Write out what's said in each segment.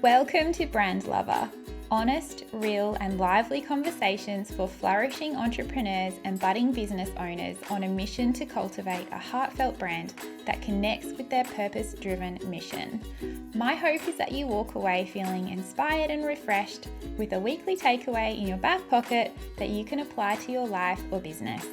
Welcome to Brand Lover, honest, real, and lively conversations for flourishing entrepreneurs and budding business owners on a mission to cultivate a heartfelt brand that connects with their purpose-driven mission. My hope is that you walk away feeling inspired and refreshed with a weekly takeaway in your back pocket that you can apply to your life or business.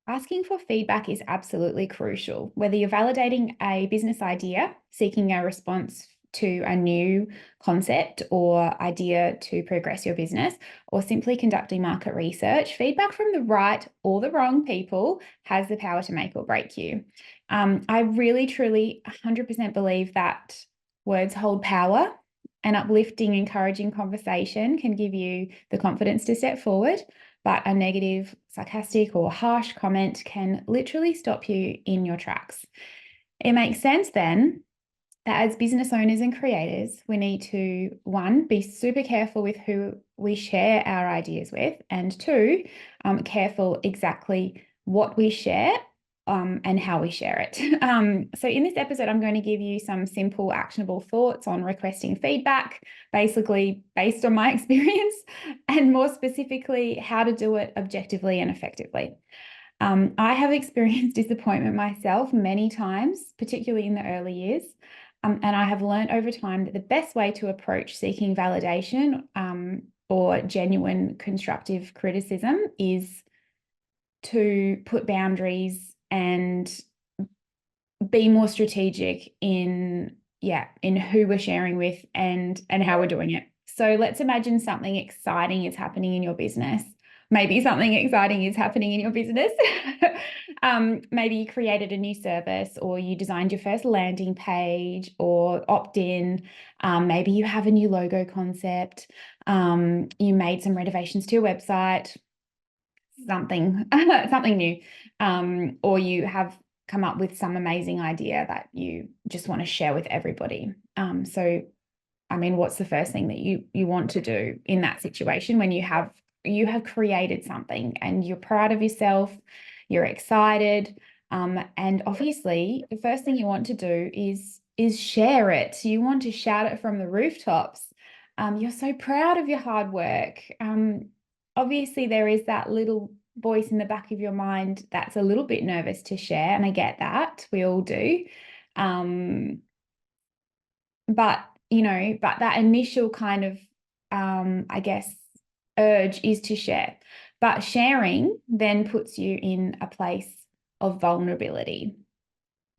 Asking for feedback is absolutely crucial, whether you're validating a business idea, seeking a response to a new concept or idea to progress your business, or simply conducting market research. Feedback from the right or the wrong people has the power to make or break you. I really, truly 100% believe that words hold power. An uplifting, encouraging conversation can give you the confidence to step forward, but a negative, sarcastic, or harsh comment can literally stop you in your tracks. It makes sense then that as business owners and creators, we need to, one, be super careful with who we share our ideas with, and two, careful exactly what we share and how we share it. So in this episode, I'm going to give you some simple, actionable thoughts on requesting feedback, basically based on my experience, and more specifically, how to do it objectively and effectively. I have experienced disappointment myself many times, particularly in the early years. And I have learned over time that the best way to approach seeking validation or genuine constructive criticism is to put boundaries and be more strategic in who we're sharing with and how we're doing it. So let's imagine something exciting is happening in your business. Maybe something exciting is happening in your business. Maybe you created a new service, or you designed your first landing page or opt-in. Maybe you have a new logo concept. You made some renovations to your website, something new. Or you have come up with some amazing idea that you just want to share with everybody. What's the first thing that you want to do in that situation when you have created something and you're proud of yourself, you're excited, and obviously the first thing you want to do is share it. You want to shout it from the rooftops. You're so proud of your hard work. Obviously there is that little voice in the back of your mind that's a little bit nervous to share, and I get that, we all do. But that initial kind of urge is to share. But sharing then puts you in a place of vulnerability.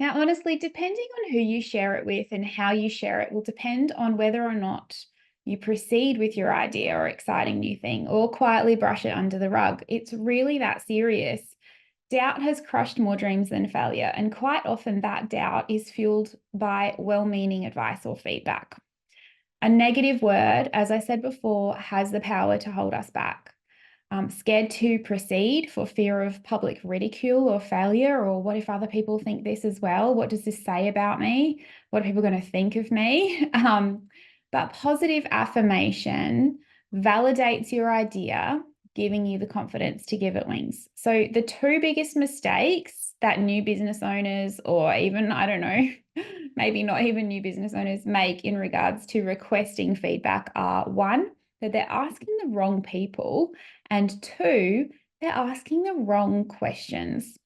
Now, honestly, depending on who you share it with and how you share it will depend on whether or not you proceed with your idea or exciting new thing, or quietly brush it under the rug. It's really that serious. Doubt has crushed more dreams than failure, and quite often that doubt is fueled by well-meaning advice or feedback. A negative word, as I said before, has the power to hold us back. Scared to proceed for fear of public ridicule or failure, or what if other people think this as well? What does this say about me? What are people going to think of me? But positive affirmation validates your idea, giving you the confidence to give it wings. So the two biggest mistakes that new business owners, or even, I don't know, maybe not even new business owners, make in regards to requesting feedback are, one, that they're asking the wrong people, and two, they're asking the wrong questions.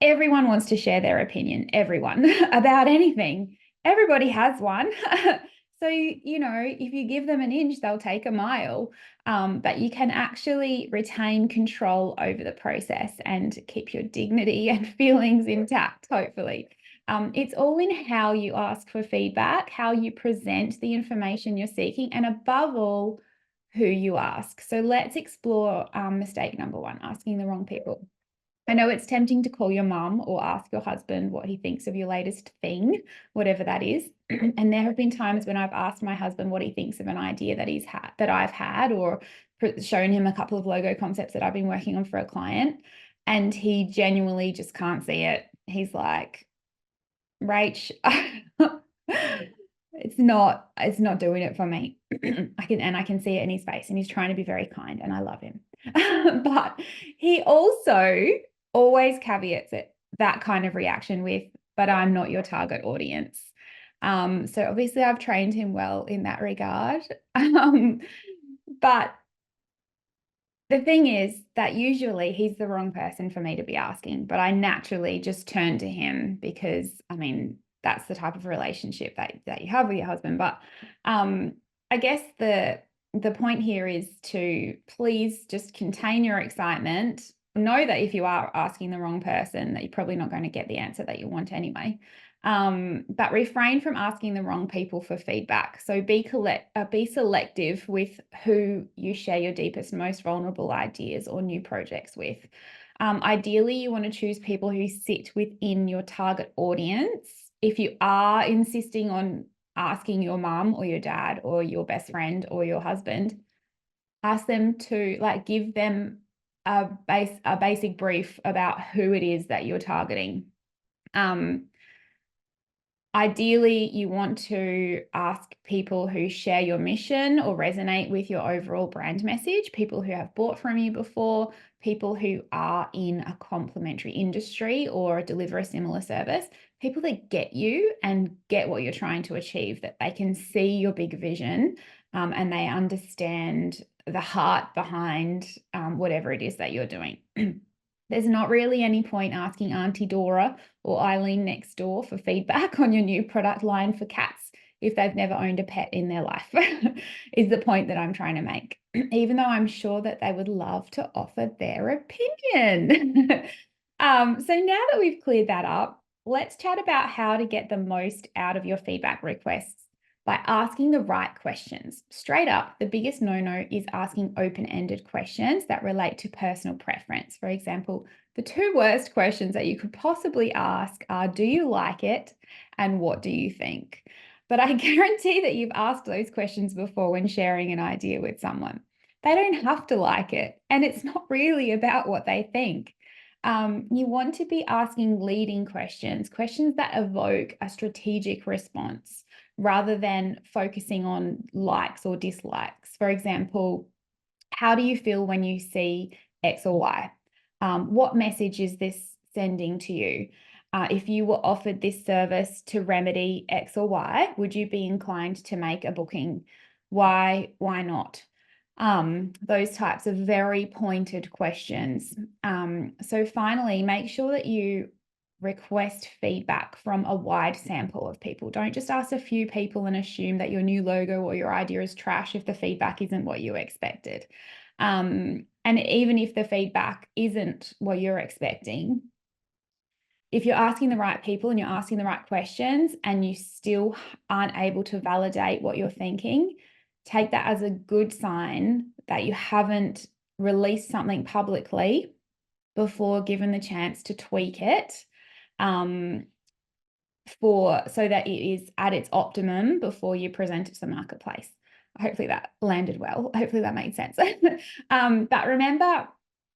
Everyone wants to share their opinion, everyone, about anything. Everybody has one. So, if you give them an inch, they'll take a mile. But you can actually retain control over the process and keep your dignity and feelings intact, hopefully. It's all in how you ask for feedback, how you present the information you're seeking, and above all, who you ask. So let's explore mistake number one, asking the wrong people. I know it's tempting to call your mum or ask your husband what he thinks of your latest thing, whatever that is. And there have been times when I've asked my husband what he thinks of an idea that I've had, or shown him a couple of logo concepts that I've been working on for a client, and he genuinely just can't see it. He's like, Rach, it's not doing it for me. I can see it in his face, and he's trying to be very kind, and I love him. But he also always caveats that kind of reaction with, but I'm not your target audience. So obviously I've trained him well in that regard. But the thing is that usually he's the wrong person for me to be asking, but I naturally just turn to him because, I mean, that's the type of relationship that you have with your husband. But I guess the point here is to please just contain your excitement. Know that if you are asking the wrong person, that you're probably not going to get the answer that you want anyway. But refrain from asking the wrong people for feedback. So be selective with who you share your deepest, most vulnerable ideas or new projects with. Ideally, you want to choose people who sit within your target audience. If you are insisting on asking your mum or your dad or your best friend or your husband, ask them to give them a basic brief about who it is that you're targeting. Ideally, you want to ask people who share your mission or resonate with your overall brand message, people who have bought from you before, people who are in a complementary industry or deliver a similar service, people that get you and get what you're trying to achieve, that they can see your big vision, and they understand the heart behind whatever it is that you're doing. There's not really any point asking Auntie Dora or Eileen next door for feedback on your new product line for cats if they've never owned a pet in their life, is the point that I'm trying to make, even though I'm sure that they would love to offer their opinion. So now that we've cleared that up, let's chat about how to get the most out of your feedback requests by asking the right questions. Straight up, the biggest no-no is asking open-ended questions that relate to personal preference. For example, the two worst questions that you could possibly ask are, do you like it? And what do you think? But I guarantee that you've asked those questions before when sharing an idea with someone. They don't have to like it, and it's not really about what they think. You want to be asking leading questions that evoke a strategic response, rather than focusing on likes or dislikes. For example, how do you feel when you see X or Y? What message is this sending to you? If you were offered this service to remedy X or Y, would you be inclined to make a booking? Why not? Those types of very pointed questions. So finally, make sure that you request feedback from a wide sample of people. Don't just ask a few people and assume that your new logo or your idea is trash if the feedback isn't what you expected. And even if the feedback isn't what you're expecting, if you're asking the right people and you're asking the right questions and you still aren't able to validate what you're thinking, take that as a good sign that you haven't released something publicly before given the chance to tweak it, so that it is at its optimum before you present it to the marketplace. Hopefully that landed well. Hopefully that made sense. But remember,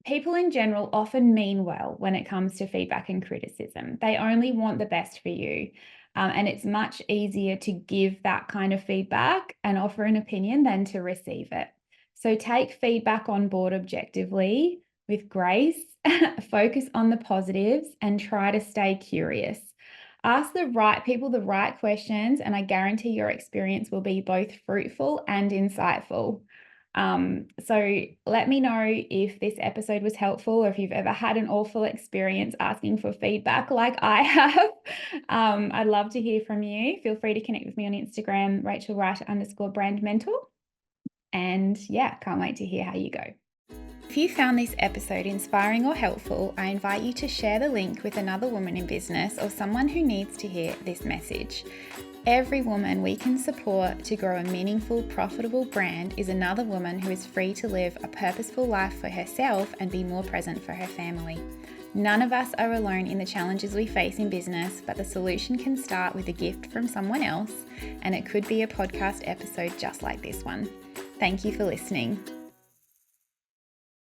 people in general often mean well when it comes to feedback and criticism. They only want the best for you. And it's much easier to give that kind of feedback and offer an opinion than to receive it. So take feedback on board objectively with grace, focus on the positives, and try to stay curious. Ask the right people the right questions, and I guarantee your experience will be both fruitful and insightful. So let me know if this episode was helpful, or if you've ever had an awful experience asking for feedback like I have. I'd love to hear from you. Feel free to connect with me on Instagram, Rachel_brand mentor. And yeah, can't wait to hear how you go. If you found this episode inspiring or helpful, I invite you to share the link with another woman in business or someone who needs to hear this message. Every woman we can support to grow a meaningful, profitable brand is another woman who is free to live a purposeful life for herself and be more present for her family. None of us are alone in the challenges we face in business, but the solution can start with a gift from someone else, and it could be a podcast episode just like this one. Thank you for listening.